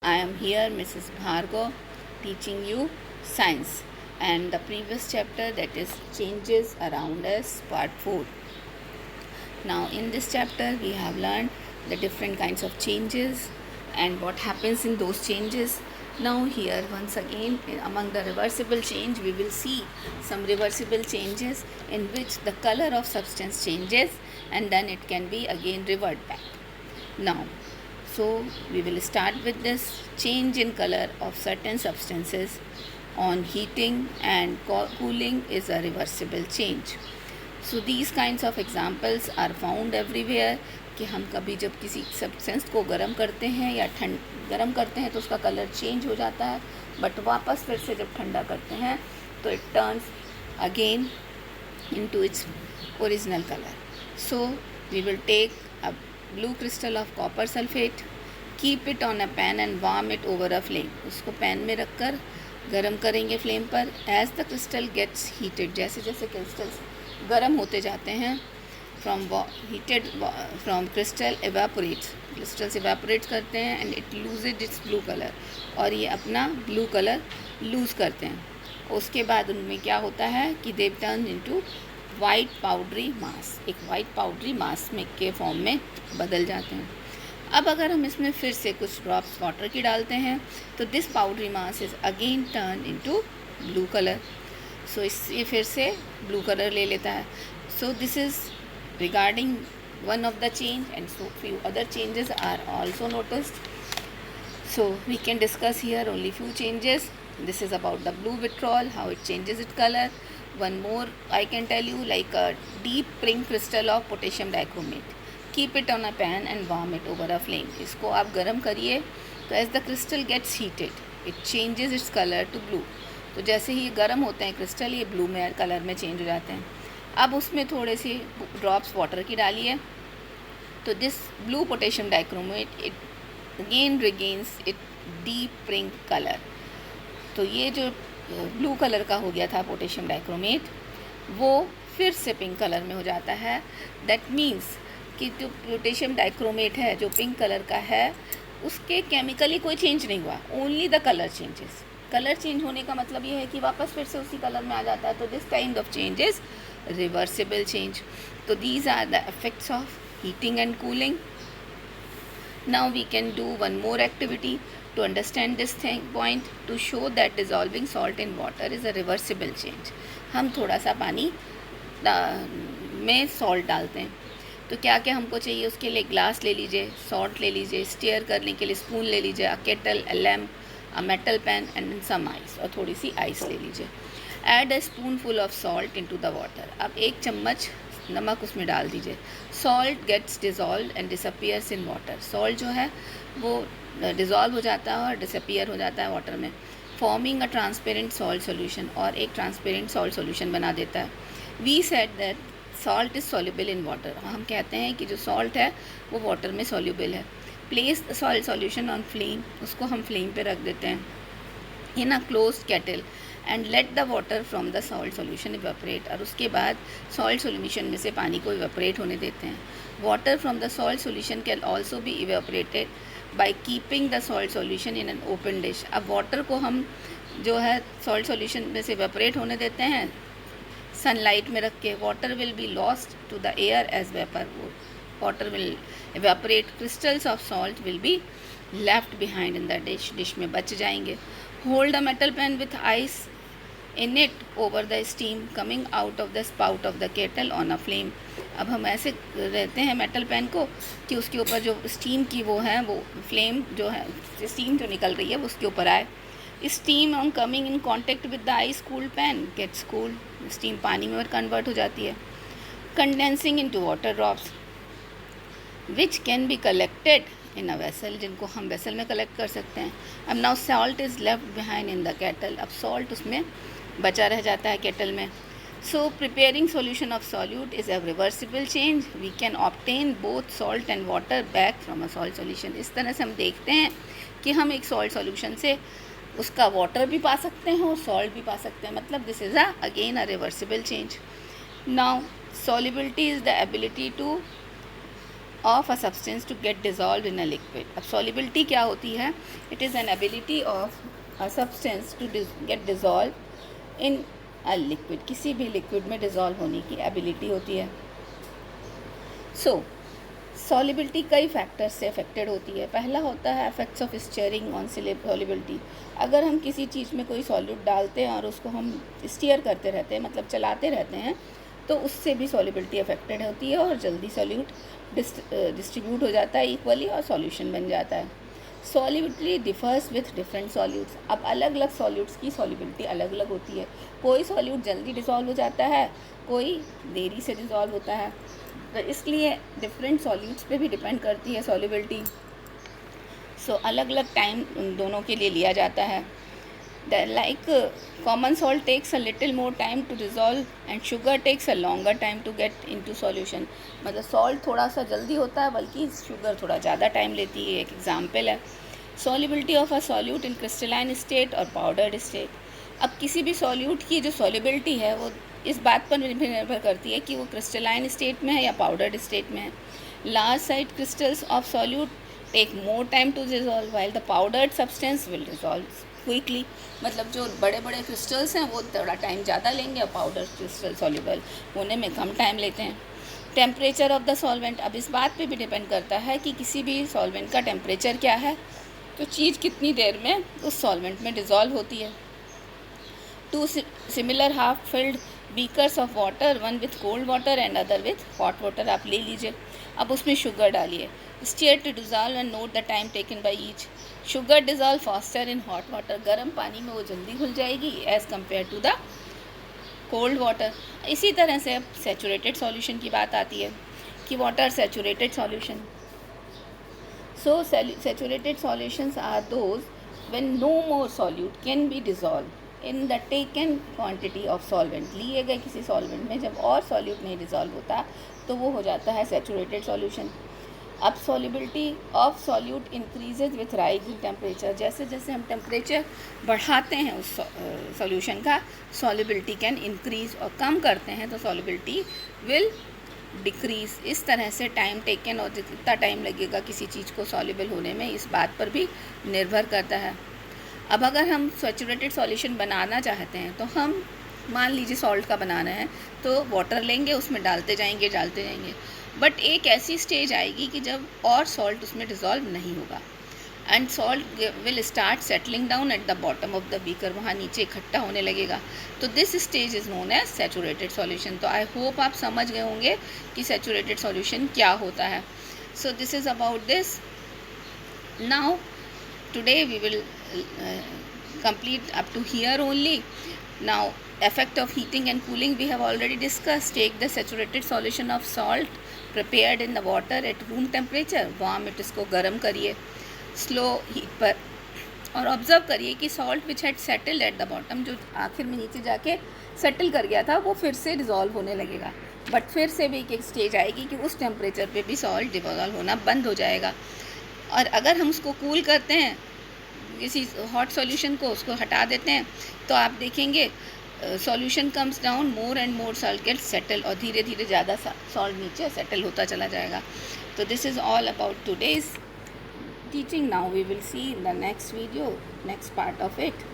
I am here, Mrs. Bhargav, teaching you science and the previous chapter, that is changes around us, part 4. Now in this chapter we have learned the different kinds of changes and what happens in those changes. Now here once again among the reversible change we will see some reversible changes in which the color of substance changes and then it can be again revert back. Now so we will start with this change in color of certain substances on heating and cooling is a reversible change. So these kinds of examples are found everywhere कि हम कभी जब किसी substance को गर्म करते हैं या गर्म करते हैं तो उसका कलर चेंज हो जाता है, बट वापस फिर से जब ठंडा करते हैं तो it turns again into its original color. So we will take a blue crystal of copper sulfate, keep it on a pan and warm it over a flame. उसको पैन में रख कर गर्म करेंगे फ्लेम पर. As the crystal gets heated, जैसे जैसे crystals गर्म होते जाते हैं, from crystal evaporates, crystals evaporate करते हैं and it loses its blue color, और ये अपना blue color lose करते हैं. उसके बाद उनमें क्या होता है कि they turn into white powdery mass, एक वाइट पाउडरी मास में के फॉर्म में बदल जाते हैं. अब अगर हम इसमें फिर से कुछ ड्रॉप्स वाटर की डालते हैं तो this powdery mass is again turn into blue colour. So इससे फिर से ब्लू कलर ले लेता है. So this is regarding one of the change and so few other changes are also noticed. So we can discuss here only few changes. This is about the blue vitriol, how it changes its color. One more I can tell you, like a deep pink crystal of potassium dichromate. Keep it on a pan and warm it over a flame. इसको आप गर्म करिए तो as the crystal gets heated, it changes its color to blue. तो जैसे ही ये गर्म होते हैं क्रिस्टल, ये ब्लू में कलर में चेंज हो जाते हैं. अब उसमें थोड़े से ड्रॉप्स वाटर की डालिए तो this blue potassium dichromate it again regains it deep pink colour. तो ये जो ब्लू कलर का हो गया था पोटेशियम डाइक्रोमेट, वो फिर से पिंक कलर में हो जाता है. दैट मीन्स कि जो पोटेशियम डाइक्रोमेट है जो पिंक कलर का है उसके केमिकली कोई चेंज नहीं हुआ, only the colour changes. Colour change होने का मतलब ये है कि वापस फिर से उसी कलर में आ जाता है. तो this kind of change is reversible change. तो these are the effects of heating and cooling. Now we can do one more activity to understand this point to show that dissolving salt in water is a reversible change. हम थोड़ा सा पानी में salt डालते हैं तो क्या क्या हमको चाहिए उसके लिए, ग्लास ले लीजिए, सॉल्ट ले लीजिए, स्टीयर करने के लिए स्पून ले लीजिए, a kettle, a lamp, a metal pan and some ice, और थोड़ी सी आइस ले लीजिए. Add a spoon full of salt into the water. अब एक चम्मच नमक उसमें डाल दीजिए. Salt gets dissolve and disappears in water. Salt जो है वो डिज़ोल्व हो जाता है और डिसअपियर हो जाता है वाटर में, forming a transparent salt solution, और एक ट्रांसपेरेंट सॉल्ट सोल्यूशन बना देता है. We said that salt is soluble in water. हम कहते हैं कि जो सॉल्ट है वो वाटर में सॉल्युबल है. Place the salt solution on flame, उसको हम फ्लेम पे रख देते हैं in a closed kettle and let the water from the salt solution evaporate. और उसके बाद सॉल्ट सोल्यूशन में से पानी को इवेपोरेट होने देते हैं. Water from the salt solution can also be evaporated by keeping the salt solution in an open dish. अब वाटर को हम जो है सॉल्ट सोल्यूशन में से इवेपोरेट होने देते हैं सनलाइट में रख के. Water will be lost to the air as vapour. Water will evaporate. Crystals of salt will be left behind in the dish. Dish में बच जाएंगे. Hold a metal pan with ice in it over the steam coming out of the spout of the kettle on a flame. अब हम ऐसे रहते हैं metal pan को कि उसके ऊपर जो स्टीम की वो है, वो फ्लेम जो है, स्टीम जो निकल रही है वो उसके ऊपर आए. Steam on coming in contact with the ice cooled pan gets cooled. Steam पानी में कन्वर्ट हो जाती है. Condensing into water drops which can be collected in a vessel, जिनको हम वेसल में कलेक्ट कर सकते हैं. अब now salt is left behind in the kettle. अब सॉल्ट उसमें बचा रह जाता है केटल में. So preparing solution of solute is a reversible change. We can obtain both salt and water back from a salt solution. इस तरह से हम देखते हैं कि हम एक सॉल्ट सॉल्यूशन से उसका वाटर भी पा सकते हैं और सॉल्ट भी पा सकते हैं. मतलब this is again a reversible change. Now solubility is the ability to of a substance to get dissolve in a liquid. अब सॉलिबिलिटी क्या होती है? It is an ability of a substance to get dissolve in a liquid. किसी भी liquid में dissolve होने की ability होती है। सो सॉलिबिलिटी कई फैक्टर्स से अफेक्टेड होती है। पहला होता है effects of steering on solubility. अगर हम किसी चीज़ में कोई सॉल्यूट डालते हैं और उसको हम स्टीयर करते रहते हैं, मतलब चलाते रहते हैं, तो उससे भी सॉलिबिलिटी अफेक्टेड होती है और जल्दी सॉल्यूट डिस्ट्रीब्यूट हो जाता है इक्वली और सॉल्यूशन बन जाता है। Solubility differs with different solutes. अब अलग अलग सॉल्यूट्स की सॉलिबिलिटी अलग अलग होती है। कोई सॉल्यूट जल्दी डिसॉल्व हो जाता है, कोई देरी से डिसॉल्व होता है, तो इसलिए डिफरेंट सॉल्यूट्स पे भी डिपेंड करती है सॉलिबिलिटी। सो अलग अलग टाइम उन दोनों के लिए लिया जाता है। Like common salt takes a little more time to dissolve and sugar takes a longer time to get into solution। मतलब salt थोड़ा सा जल्दी होता है, बल्कि शुगर थोड़ा ज़्यादा टाइम लेती है। एक एग्जाम्पल है solubility of a solute in crystalline state और powdered state। अब किसी भी सॉल्यूट की जो सॉल्युबिलिटी है वो इस बात पर निर्भर करती है कि वो क्रिस्टलाइन स्टेट में है या पाउडर्ड स्टेट में है। Large size crystals of solute take more time to dissolve while the powdered substance will dissolve quickly. मतलब जो बड़े बड़े क्रिस्टल्स हैं वो थोड़ा टाइम ज़्यादा लेंगे और पाउडर क्रिस्टल सॉल्युबल होने में कम टाइम लेते हैं। Temperature of the solvent. अब इस बात पे भी डिपेंड करता है कि किसी भी सॉल्वेंट का टेम्परेचर क्या है, तो चीज़ कितनी देर में उस सॉल्वेंट में डिज़ोल्व होती है। Two similar half filled beakers of water, one with cold water and other with hot water आप ले लीजिए। अब उसमें शुगर डालिए। Stir to dissolve and note the time taken by each. Sugar dissolve faster in hot water. गर्म पानी में वो जल्दी घुल जाएगी as compare to the cold water. इसी तरह से अब सैचुरेटेड सॉल्यूशन की बात आती है कि water saturated solution. So saturated solutions are those when no more solute can be dissolve in the taken quantity of solvent. लिए गए किसी सॉल्वेंट में जब और सॉल्यूट नहीं डिज़ोल्व होता तो वो हो जाता है सैचुरेटेड सॉल्यूशन। अब solubility of solute increases with rise in temperature. जैसे जैसे हम टेम्परेचर बढ़ाते हैं उस सॉल्यूशन का, सॉल्युबिलिटी कैन इंक्रीज, और कम करते हैं तो सॉल्युबिलिटी विल डिक्रीज। इस तरह से टाइम टेकन और जितना टाइम लगेगा किसी चीज़ को सॉल्युबल होने में, इस बात पर भी निर्भर करता है। अब अगर हम सैचुरेटेड सॉल्यूशन बनाना चाहते हैं तो हम मान लीजिए सॉल्ट का बनाना है तो वाटर लेंगे, उसमें डालते जाएंगे, बट एक ऐसी स्टेज आएगी कि जब और सॉल्ट उसमें डिज़ोल्व नहीं होगा and salt will start settling down at the bottom of the beaker. वहाँ नीचे इकट्ठा होने लगेगा, तो this stage is known as saturated solution. तो आई होप आप समझ गए होंगे कि सैचुरेटेड सॉल्यूशन क्या होता है। So this is about this. Now today we will complete up to here only. Now effect of heating and cooling we have already discussed. Take the saturated solution of salt prepared in the water at room temperature, warm it, इसको गर्म करिए slow heat पर, और observe करिए कि salt which had settled at the bottom, जो आखिर में नीचे जाके सेटल कर गया था, वो फिर से डिज़ोल्व होने लगेगा। बट फिर से भी एक स्टेज आएगी कि उस टेम्परेचर पे भी सॉल्ट डिज़ोल्व होना बंद हो जाएगा। और अगर हम उसको कूल करते हैं, किसी हॉट सॉल्यूशन को उसको हटा देते हैं, तो आप देखेंगे solution comes down, more and more salt get settle, और धीरे धीरे ज़्यादा सॉल्ट नीचे सेटल होता चला जाएगा। तो this is all about today's teaching. Now we will see in the next video, next part of it.